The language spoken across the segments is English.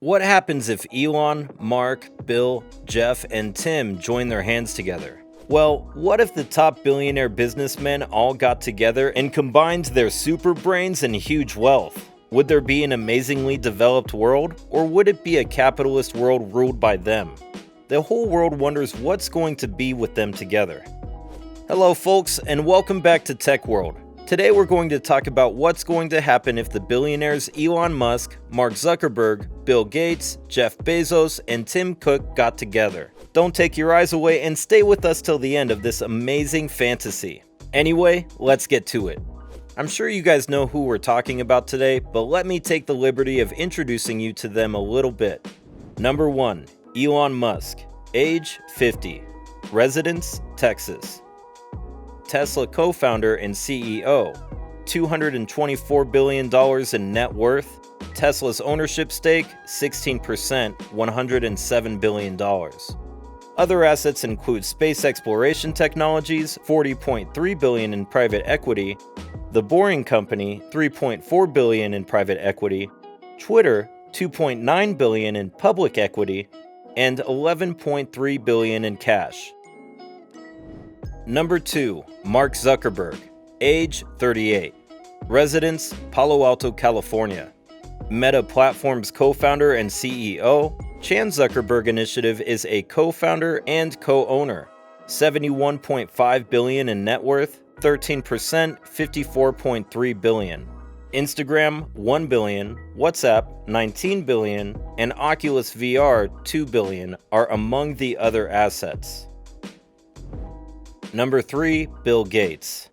What happens if Elon, Mark, Bill, Jeff, and Tim join their hands together? Well, what if the top billionaire businessmen all got together and combined their super brains and huge wealth? Would there be an amazingly developed world, or would it be a capitalist world ruled by them? The whole world wonders what's going to be with them together. Hello folks, and welcome back to Tech World. Today we're going to talk about what's going to happen if the billionaires Elon Musk, Mark Zuckerberg, Bill Gates, Jeff Bezos, and Tim Cook got together. Don't take your eyes away and stay with us till the end of this amazing fantasy. Anyway, let's get to it. I'm sure you guys know who we're talking about today, but let me take the liberty of introducing you to them a little bit. Number 1. Elon Musk. Age 50. Residence, Texas. Tesla co-founder and CEO. $224 billion in net worth. Tesla's ownership stake, 16%, $107 billion. Other assets include space exploration technologies, $40.3 billion in private equity, The Boring Company, $3.4 billion in private equity, Twitter, $2.9 billion in public equity, and $11.3 billion in cash. Number 2. Mark Zuckerberg. Age 38. Residence, Palo Alto, California. Meta Platforms co-founder and CEO. Chan Zuckerberg Initiative is a co-founder and co-owner. $71.5 billion in net worth, 13%, $54.3 billion. Instagram, $1 billion, WhatsApp, $19 billion, and Oculus VR, $2 billion are among the other assets. Number 3. Bill Gates.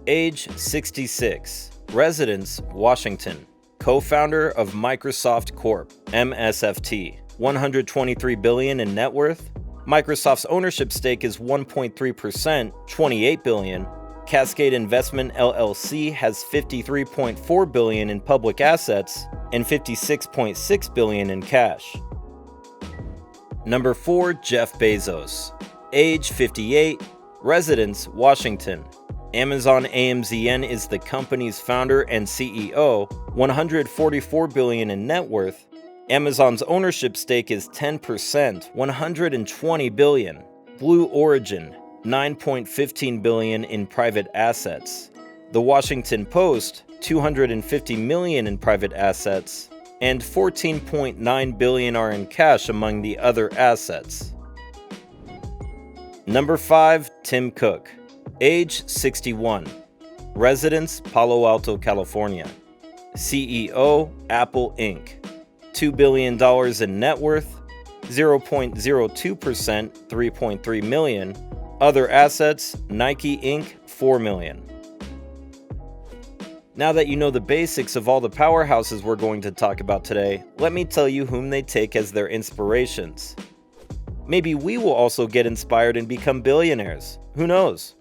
Age 66. Residence, Washington. Co-founder of Microsoft Corp., MSFT. $123 billion in net worth. Microsoft's ownership stake is 1.3%, $28 billion. Cascade Investment LLC has $53.4 billion in public assets and $56.6 billion in cash. Number 4. Jeff Bezos. Age 58. Residence, Washington. Amazon AMZN is the company's founder and CEO, $144 billion in net worth. Amazon's ownership stake is 10%, $120 billion. Blue Origin, $9.15 billion in private assets. The Washington Post, $250 million in private assets, and $14.9 billion are in cash among the other assets. Number 5. Tim Cook. Age 61. Residence, Palo Alto, California. CEO, Apple Inc. $2 billion in net worth, 0.02%, $3.3 million. Other assets, Nike Inc., $4 million. Now that you know the basics of all the powerhouses we're going to talk about today, let me tell you whom they take as their inspirations. Maybe we will also get inspired and become billionaires. Who knows?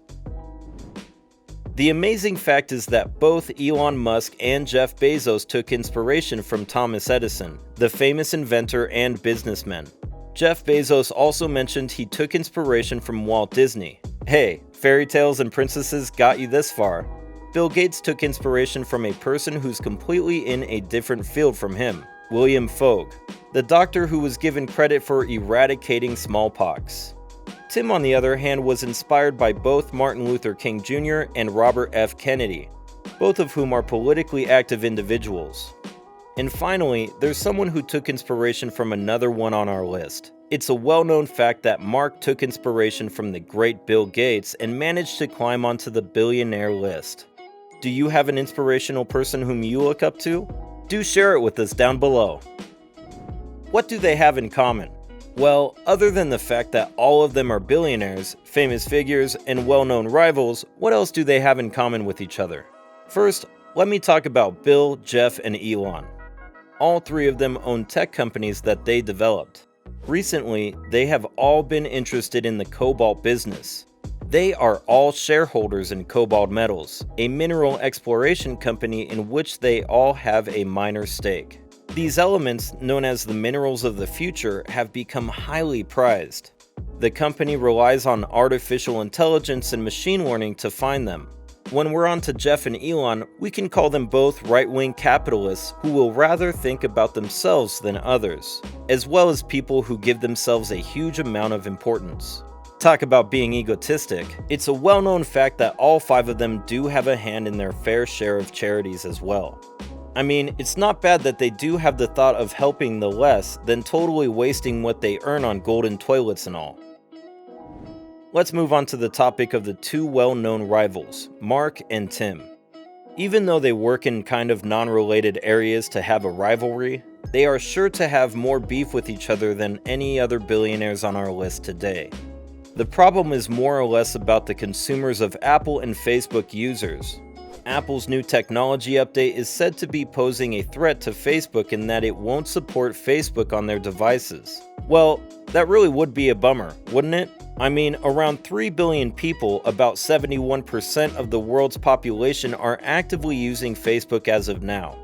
The amazing fact is that both Elon Musk and Jeff Bezos took inspiration from Thomas Edison, the famous inventor and businessman. Jeff Bezos also mentioned he took inspiration from Walt Disney. Hey, fairy tales and princesses got you this far. Bill Gates took inspiration from a person who's completely in a different field from him, William Fogg, the doctor who was given credit for eradicating smallpox. Tim, on the other hand, was inspired by both Martin Luther King Jr. and Robert F. Kennedy, both of whom are politically active individuals. And finally, there's someone who took inspiration from another one on our list. It's a well-known fact that Mark took inspiration from the great Bill Gates and managed to climb onto the billionaire list. Do you have an inspirational person whom you look up to? Do share it with us down below. What do they have in common? Well, other than the fact that all of them are billionaires, famous figures, and well-known rivals, what else do they have in common with each other? First, let me talk about Bill, Jeff, and Elon. All three of them own tech companies that they developed. Recently, they have all been interested in the cobalt business. They are all shareholders in Cobalt Metals, a mineral exploration company in which they all have a minor stake. These elements, known as the minerals of the future, have become highly prized. The company relies on artificial intelligence and machine learning to find them. When we're on to Jeff and Elon, we can call them both right-wing capitalists who will rather think about themselves than others, as well as people who give themselves a huge amount of importance. Talk about being egotistic. It's a well-known fact that all 5 of them do have a hand in their fair share of charities as well. I mean, it's not bad that they do have the thought of helping the less than totally wasting what they earn on golden toilets and all. Let's move on to the topic of the 2 well-known rivals, Mark and Tim. Even though they work in kind of non-related areas to have a rivalry, they are sure to have more beef with each other than any other billionaires on our list today. The problem is more or less about the consumers of Apple and Facebook users. Apple's new technology update is said to be posing a threat to Facebook in that it won't support Facebook on their devices. Well, that really would be a bummer, wouldn't it? I mean, around 3 billion people, about 71% of the world's population, are actively using Facebook as of now.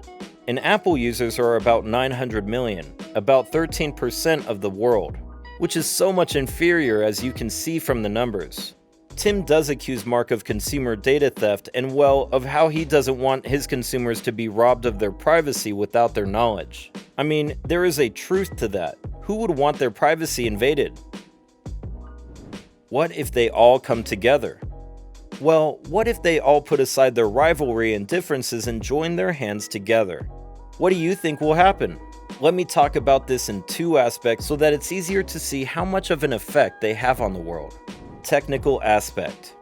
And Apple users are about 900 million, about 13% of the world, which is so much inferior as you can see from the numbers. Tim does accuse Mark of consumer data theft and, well, of how he doesn't want his consumers to be robbed of their privacy without their knowledge. I mean, there is a truth to that. Who would want their privacy invaded? What if they all come together? Well, what if they all put aside their rivalry and differences and join their hands together? What do you think will happen? Let me talk about this in 2 aspects so that it's easier to see how much of an effect they have on the world. Technical aspect.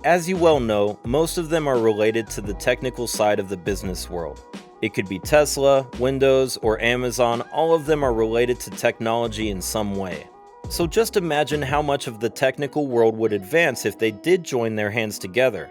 As you well know, most of them are related to the technical side of the business world. It could be Tesla, Windows, or Amazon. All of them are related to technology in some way. So just imagine how much of the technical world would advance if they did join their hands together.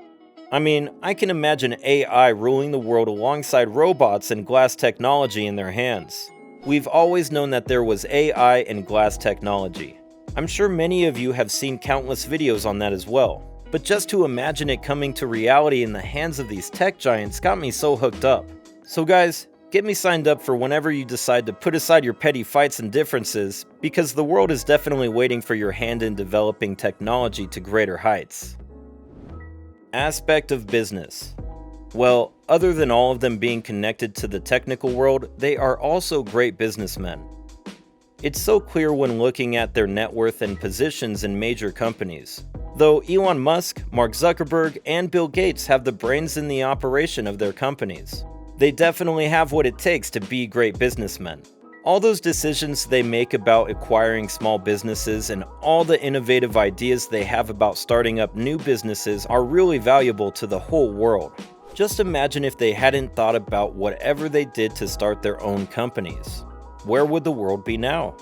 I mean, I can imagine AI ruling the world alongside robots and glass technology in their hands. We've always known that there was AI and glass technology. I'm sure many of you have seen countless videos on that as well. But just to imagine it coming to reality in the hands of these tech giants got me so hooked up. So guys, get me signed up for whenever you decide to put aside your petty fights and differences, because the world is definitely waiting for your hand in developing technology to greater heights. Aspect of business. Well, other than all of them being connected to the technical world, they are also great businessmen. It's so clear when looking at their net worth and positions in major companies. Though Elon Musk, Mark Zuckerberg, and Bill Gates have the brains in the operation of their companies, they definitely have what it takes to be great businessmen. All those decisions they make about acquiring small businesses and all the innovative ideas they have about starting up new businesses are really valuable to the whole world. Just imagine if they hadn't thought about whatever they did to start their own companies. Where would the world be now?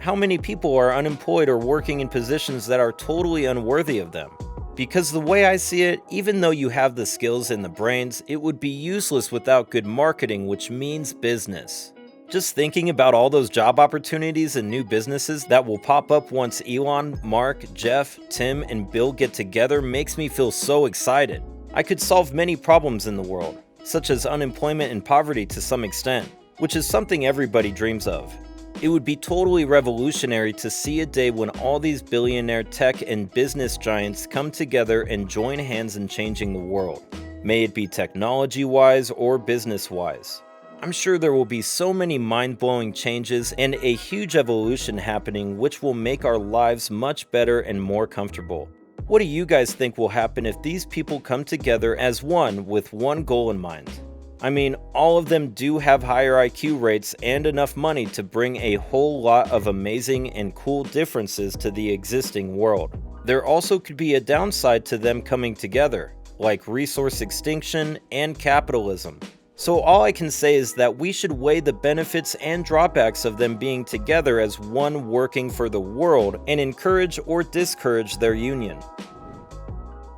How many people are unemployed or working in positions that are totally unworthy of them? Because the way I see it, even though you have the skills and the brains, it would be useless without good marketing, which means business. Just thinking about all those job opportunities and new businesses that will pop up once Elon, Mark, Jeff, Tim, and Bill get together makes me feel so excited. I could solve many problems in the world, such as unemployment and poverty to some extent, which is something everybody dreams of. It would be totally revolutionary to see a day when all these billionaire tech and business giants come together and join hands in changing the world, may it be technology-wise or business-wise. I'm sure there will be so many mind-blowing changes and a huge evolution happening which will make our lives much better and more comfortable. What do you guys think will happen if these people come together as one with one goal in mind? I mean, all of them do have higher IQ rates and enough money to bring a whole lot of amazing and cool differences to the existing world. There also could be a downside to them coming together, like resource extinction and capitalism. So all I can say is that we should weigh the benefits and drawbacks of them being together as one working for the world and encourage or discourage their union.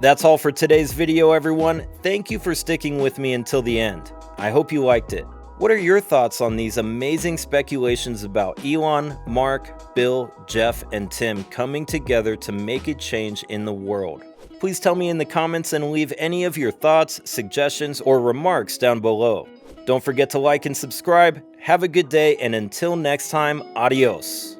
That's all for today's video, everyone. Thank you for sticking with me until the end. I hope you liked it. What are your thoughts on these amazing speculations about Elon, Mark, Bill, Jeff, and Tim coming together to make a change in the world? Please tell me in the comments and leave any of your thoughts, suggestions, or remarks down below. Don't forget to like and subscribe. Have a good day, and until next time, adios.